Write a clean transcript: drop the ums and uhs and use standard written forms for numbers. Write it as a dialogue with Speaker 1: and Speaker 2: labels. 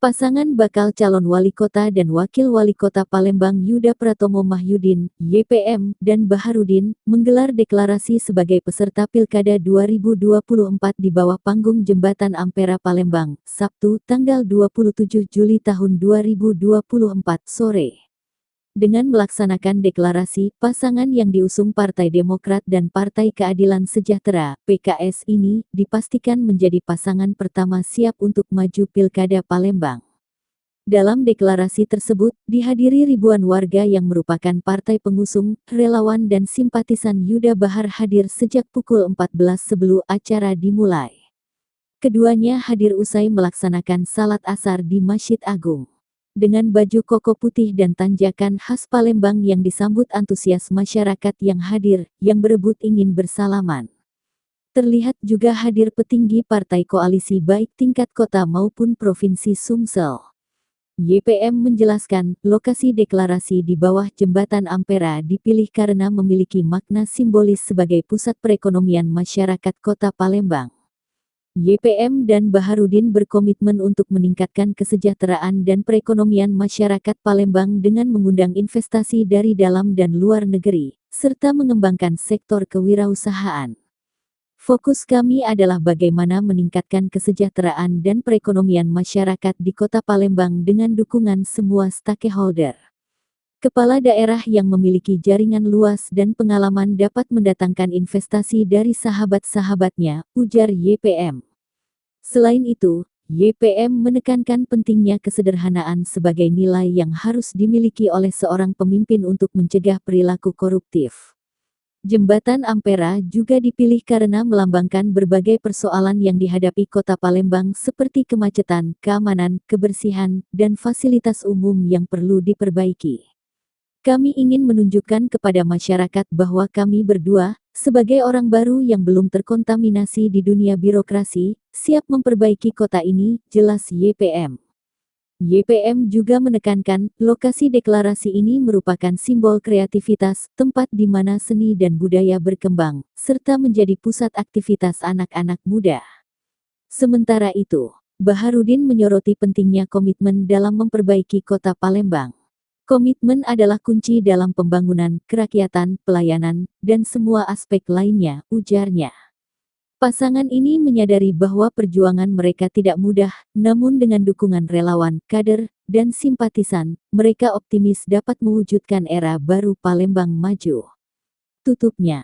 Speaker 1: Pasangan bakal calon wali kota dan wakil wali kota Palembang Yuda Pratomo Mahyudin, YPM, dan Baharudin, menggelar deklarasi sebagai peserta Pilkada 2024 di bawah panggung Jembatan Ampera Palembang, Sabtu, tanggal 27 Juli tahun 2024 sore. Dengan melaksanakan deklarasi, pasangan yang diusung Partai Demokrat dan Partai Keadilan Sejahtera (PKS) ini dipastikan menjadi pasangan pertama siap untuk maju Pilkada Palembang. Dalam deklarasi tersebut, dihadiri ribuan warga yang merupakan partai pengusung, relawan dan simpatisan Yuda Bahar hadir sejak pukul 14 sebelum acara dimulai. Keduanya hadir usai melaksanakan salat asar di Masjid Agung. Dengan baju koko putih dan tanjakan khas Palembang yang disambut antusias masyarakat yang hadir, yang berebut ingin bersalaman. Terlihat juga hadir petinggi partai koalisi baik tingkat kota maupun provinsi Sumsel. YPM menjelaskan, lokasi deklarasi di bawah Jembatan Ampera dipilih karena memiliki makna simbolis sebagai pusat perekonomian masyarakat kota Palembang. YPM dan Baharudin berkomitmen untuk meningkatkan kesejahteraan dan perekonomian masyarakat Palembang dengan mengundang investasi dari dalam dan luar negeri, serta mengembangkan sektor kewirausahaan. Fokus kami adalah bagaimana meningkatkan kesejahteraan dan perekonomian masyarakat di Kota Palembang dengan dukungan semua stakeholder. Kepala daerah yang memiliki jaringan luas dan pengalaman dapat mendatangkan investasi dari sahabat-sahabatnya, ujar YPM. Selain itu, YPM menekankan pentingnya kesederhanaan sebagai nilai yang harus dimiliki oleh seorang pemimpin untuk mencegah perilaku koruptif. Jembatan Ampera juga dipilih karena melambangkan berbagai persoalan yang dihadapi Kota Palembang seperti kemacetan, keamanan, kebersihan, dan fasilitas umum yang perlu diperbaiki. Kami ingin menunjukkan kepada masyarakat bahwa kami berdua, sebagai orang baru yang belum terkontaminasi di dunia birokrasi, siap memperbaiki kota ini, jelas YPM. YPM juga menekankan, lokasi deklarasi ini merupakan simbol kreativitas, tempat di mana seni dan budaya berkembang, serta menjadi pusat aktivitas anak-anak muda. Sementara itu, Baharudin menyoroti pentingnya komitmen dalam memperbaiki kota Palembang. Komitmen adalah kunci dalam pembangunan, kerakyatan, pelayanan, dan semua aspek lainnya, ujarnya. Pasangan ini menyadari bahwa perjuangan mereka tidak mudah, namun dengan dukungan relawan, kader, dan simpatisan, mereka optimis dapat mewujudkan era baru Palembang maju. Tutupnya.